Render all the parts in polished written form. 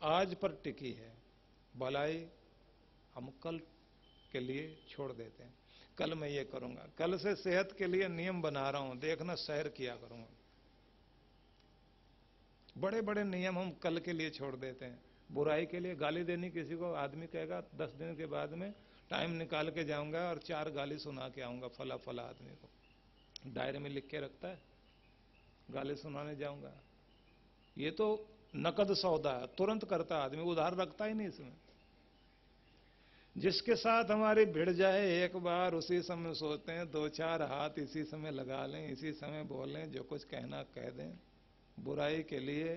आज पर टिकी है। भलाई हम कल के लिए छोड़ देते हैं। कल मैं ये करूंगा, कल से सेहत के लिए नियम बना रहा हूं, देखना सैर किया करूंगा। बड़े बड़े नियम हम कल के लिए छोड़ देते हैं। बुराई के लिए गाली देनी किसी को, आदमी कहेगा 10 दिन के बाद में टाइम निकाल के जाऊंगा और 4 गाली सुना के आऊंगा फला फला आदमी को। डायरी में लिख के रखता है, गाली सुनाने जाऊंगा। ये तो नकद सौदा है, तुरंत करता आदमी, उधार रखता ही नहीं इसमें। जिसके साथ हमारी भिड़ जाए एक बार, उसी समय सोचते हैं 2-4 हाथ इसी समय लगा लें, इसी समय बोलें, जो कुछ कहना कह दें। बुराई के लिए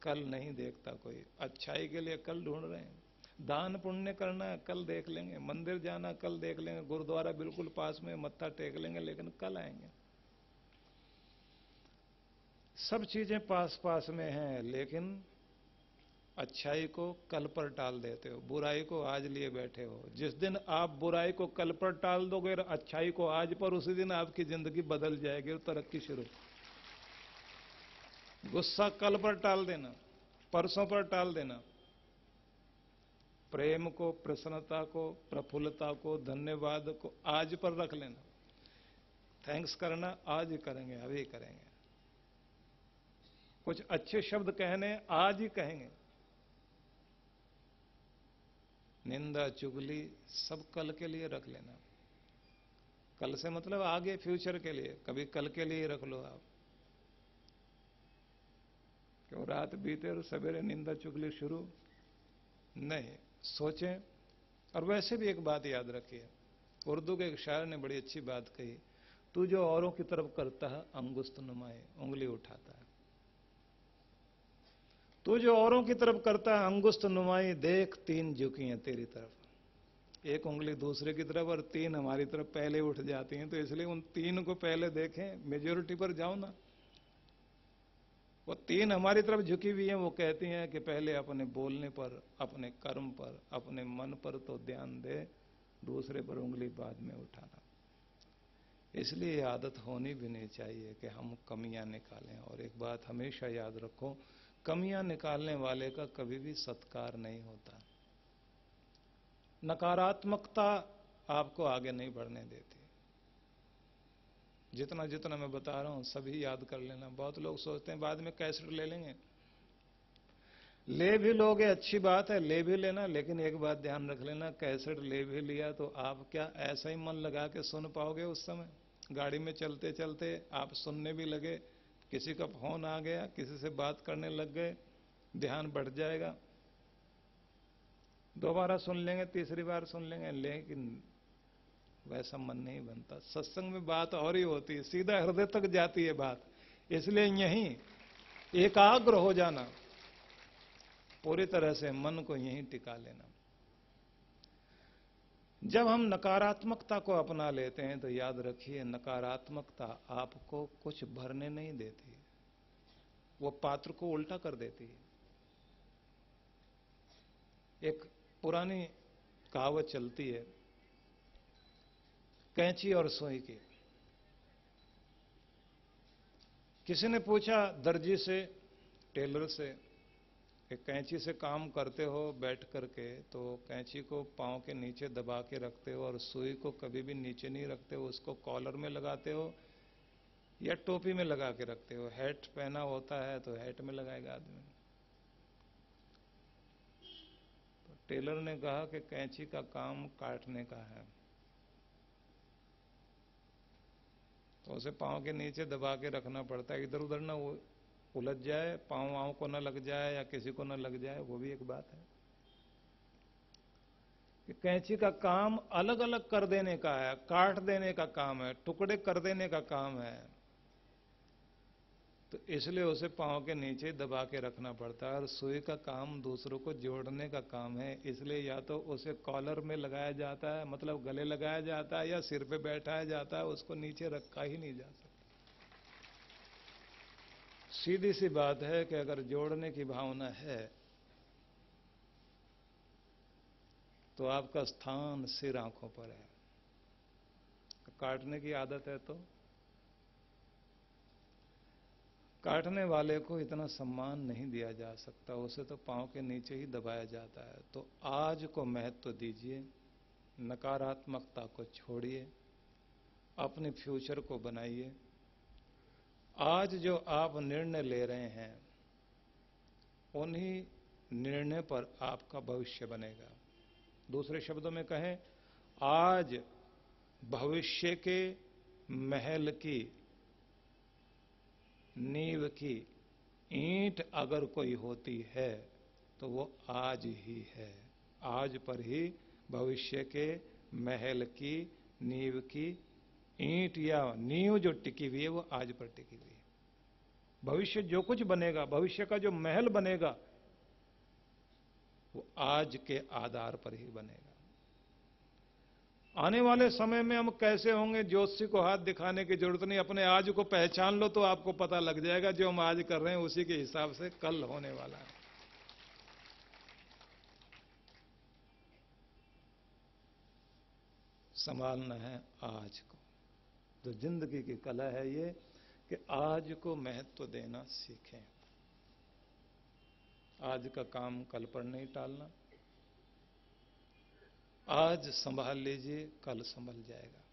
कल नहीं देखता कोई, अच्छाई के लिए कल ढूंढ रहे हैं। दान पुण्य करना है कल देख लेंगे, मंदिर जाना कल देख लेंगे, गुरुद्वारा बिल्कुल पास में मत्था टेक लेंगे, लेकिन कल आएंगे। सब चीजें पास पास में हैं, लेकिन अच्छाई को कल पर टाल देते हो, बुराई को आज लिए बैठे हो। जिस दिन आप बुराई को कल पर टाल दोगे और अच्छाई को आज पर, उसी दिन आपकी जिंदगी बदल जाएगी और तरक्की शुरू। गुस्सा कल पर टाल देना, परसों पर टाल देना। प्रेम को, प्रसन्नता को, प्रफुल्लता को, धन्यवाद को आज पर रख लेना। थैंक्स करना आज ही करेंगे, अभी करेंगे। कुछ अच्छे शब्द कहने आज ही कहेंगे। निंदा चुगली सब कल के लिए रख लेना। कल से मतलब आगे फ्यूचर के लिए, कभी कल के लिए रख लो आप। क्यों रात बीते और सवेरे निंदा चुगली शुरू नहीं, सोचें। और वैसे भी एक बात याद रखिए, उर्दू के एक शायर ने बड़ी अच्छी बात कही, तू जो औरों की तरफ करता है अंगुस्त नुमाए, उंगली उठाता है। तू जो औरों की तरफ करता है अंगुस्त नुमाई, देख 3 झुकी हैं तेरी तरफ। एक उंगली दूसरे की तरफ और 3 हमारी तरफ पहले उठ जाती हैं, तो इसलिए उन 3 को पहले देखें, मेजोरिटी पर जाओ ना। वो 3 हमारी तरफ झुकी हुई हैं, वो कहती हैं कि पहले अपने बोलने पर, अपने कर्म पर, अपने मन पर तो ध्यान दे, दूसरे पर उंगली बाद में उठाना। इसलिए आदत होनी भी नहीं चाहिए कि हम कमियां निकालें। और एक बात हमेशा याद रखो, कमियां निकालने वाले का कभी भी सत्कार नहीं होता। नकारात्मकता आपको आगे नहीं बढ़ने देती। जितना जितना मैं बता रहा हूं सभी याद कर लेना। बहुत लोग सोचते हैं बाद में कैसेट ले लेंगे, ले भी लोगे, अच्छी बात है, ले भी लेना, लेकिन एक बात ध्यान रख लेना, कैसेट ले भी लिया तो आप क्या ऐसा ही मन लगा के सुन पाओगे? उस समय गाड़ी में चलते चलते आप सुनने भी लगे, किसी का फोन आ गया, किसी से बात करने लग गए, ध्यान बढ़ जाएगा। दोबारा सुन लेंगे, तीसरी बार सुन लेंगे, लेकिन वैसा मन नहीं बनता। सत्संग में बात और ही होती है, सीधा हृदय तक जाती है बात। इसलिए यहीं एकाग्र हो जाना, पूरी तरह से मन को यहीं टिका लेना। जब हम नकारात्मकता को अपना लेते हैं तो याद रखिए, नकारात्मकता आपको कुछ भरने नहीं देती, वो पात्र को उल्टा कर देती है। एक पुरानी कहावत चलती है, कैंची और सुई की। किसी ने पूछा दर्जी से, टेलर से, कि कैंची से काम करते हो बैठ करके, तो कैंची को पांव के नीचे दबा के रखते हो और सुई को कभी भी नीचे नहीं रखते हो, उसको कॉलर में लगाते हो या टोपी में लगा के रखते हो? हैट पहना होता है तो हैट में लगाएगा आदमी। तो टेलर ने कहा कि कैंची का काम काटने का है, तो उसे पांव के नीचे दबा के रखना पड़ता है, इधर उधर ना उलझ जाए, पांव वाँव को न लग जाए या किसी को न लग जाए। वो भी एक बात है कि कैंची का काम अलग अलग कर देने का है, काट देने का काम है, टुकड़े कर देने का काम है। तो इसलिए उसे पांव के नीचे दबा के रखना पड़ता है। और सुई का काम दूसरों को जोड़ने का काम है, इसलिए या तो उसे कॉलर में लगाया जाता है, मतलब गले लगाया जाता है, या सिर पे बैठाया जाता है, उसको नीचे रखा ही नहीं जा सकता। सीधी सी बात है कि अगर जोड़ने की भावना है तो आपका स्थान सिर आंखों पर है, काटने की आदत है तो काटने वाले को इतना सम्मान नहीं दिया जा सकता, उसे तो पांव के नीचे ही दबाया जाता है। तो आज को महत्व दीजिए, नकारात्मकता को छोड़िए, अपने फ्यूचर को बनाइए। आज जो आप निर्णय ले रहे हैं उन्हीं निर्णय पर आपका भविष्य बनेगा। दूसरे शब्दों में कहें, आज भविष्य के महल की नींव की ईंट अगर कोई होती है तो वो आज ही है। आज पर ही भविष्य के महल की नींव की ईंट या नींव जो टिकी हुई है वो आज पर टिकी हुई है। भविष्य जो कुछ बनेगा, भविष्य का जो महल बनेगा वो आज के आधार पर ही बनेगा। आने वाले समय में हम कैसे होंगे, ज्योतिषी को हाथ दिखाने की जरूरत नहीं, अपने आज को पहचान लो तो आपको पता लग जाएगा। जो हम आज कर रहे हैं उसी के हिसाब से कल होने वाला है। संभालना है आज को। तो जिंदगी की कला है ये कि आज को महत्व देना सीखें। आज का काम कल पर नहीं टालना। आज संभाल लीजिए, कल संभल जाएगा।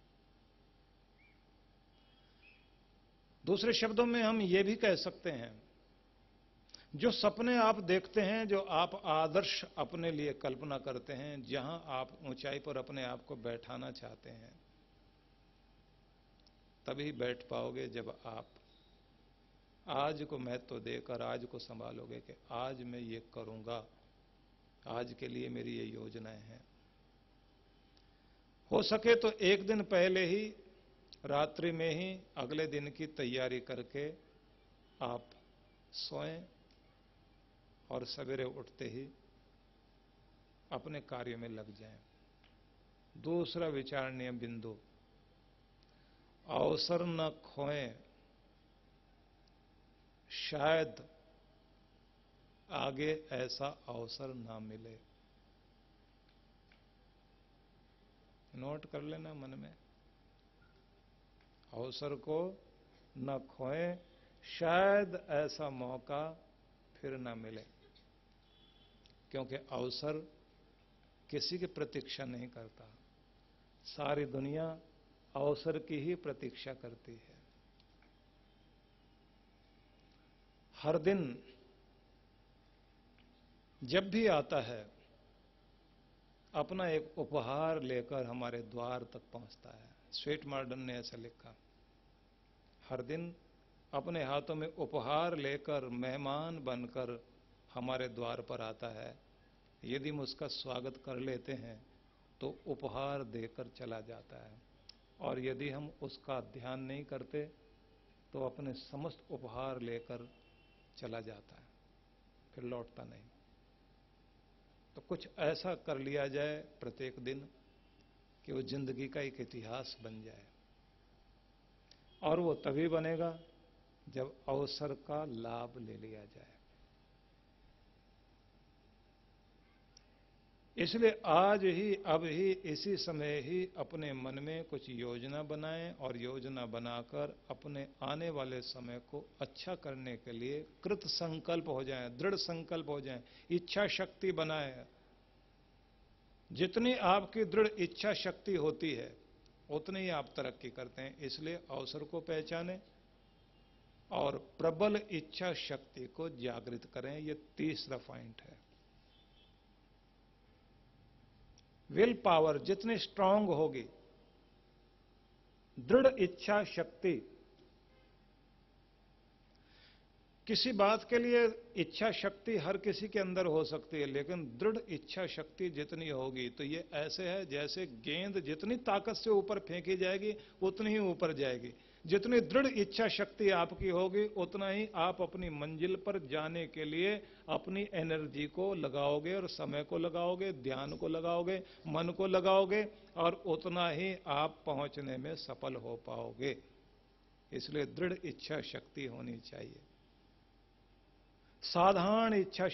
दूसरे शब्दों में हम ये भी कह सकते हैं, जो सपने आप देखते हैं, जो आप आदर्श अपने लिए कल्पना करते हैं, जहां आप ऊंचाई पर अपने आप को बैठाना चाहते हैं, तभी बैठ पाओगे जब आप आज को महत्व देकर आज को संभालोगे कि आज मैं ये करूंगा, आज के लिए मेरी ये योजनाएं हैं। हो सके तो एक दिन पहले ही, रात्रि में ही अगले दिन की तैयारी करके आप सोएं और सवेरे उठते ही अपने कार्य में लग जाएं। दूसरा विचारणीय बिंदु, अवसर न खोएं, शायद आगे ऐसा अवसर ना मिले। नोट कर लेना मन में, अवसर को न खोएं, शायद ऐसा मौका फिर ना मिले। क्योंकि अवसर किसी की प्रतीक्षा नहीं करता, सारी दुनिया अवसर की ही प्रतीक्षा करती है। हर दिन जब भी आता है अपना एक उपहार लेकर हमारे द्वार तक पहुंचता है। स्वीट मॉर्डन ने ऐसा लिखा, हर दिन अपने हाथों में उपहार लेकर मेहमान बनकर हमारे द्वार पर आता है। यदि हम उसका स्वागत कर लेते हैं तो उपहार देकर चला जाता है, और यदि हम उसका ध्यान नहीं करते तो अपने समस्त उपहार लेकर चला जाता है, फिर लौटता नहीं। तो कुछ ऐसा कर लिया जाए प्रत्येक दिन कि वो जिंदगी का एक इतिहास बन जाए, और वो तभी बनेगा जब अवसर का लाभ ले लिया जाए। इसलिए आज ही, अब ही, इसी समय ही अपने मन में कुछ योजना बनाएं, और योजना बनाकर अपने आने वाले समय को अच्छा करने के लिए कृत संकल्प हो जाएं, दृढ़ संकल्प हो जाएं, इच्छा शक्ति बनाएं। जितनी आपकी दृढ़ इच्छा शक्ति होती है उतनी ही आप तरक्की करते हैं। इसलिए अवसर को पहचानें और प्रबल इच्छा शक्ति को जागृत करें। यह तीसरा पॉइंट है। विल पावर जितनी स्ट्रांग होगी, दृढ़ इच्छा शक्ति, किसी बात के लिए इच्छा शक्ति हर किसी के अंदर हो सकती है, लेकिन दृढ़ इच्छा शक्ति जितनी होगी तो ये ऐसे है जैसे गेंद जितनी ताकत से ऊपर फेंकी जाएगी उतनी ही ऊपर जाएगी। जितनी दृढ़ इच्छा शक्ति आपकी होगी उतना ही आप अपनी मंजिल पर जाने के लिए अपनी एनर्जी को लगाओगे, और समय को लगाओगे, ध्यान को लगाओगे, मन को लगाओगे, और उतना ही आप पहुंचने में सफल हो पाओगे। इसलिए दृढ़ इच्छा शक्ति होनी चाहिए। साधारण इच्छा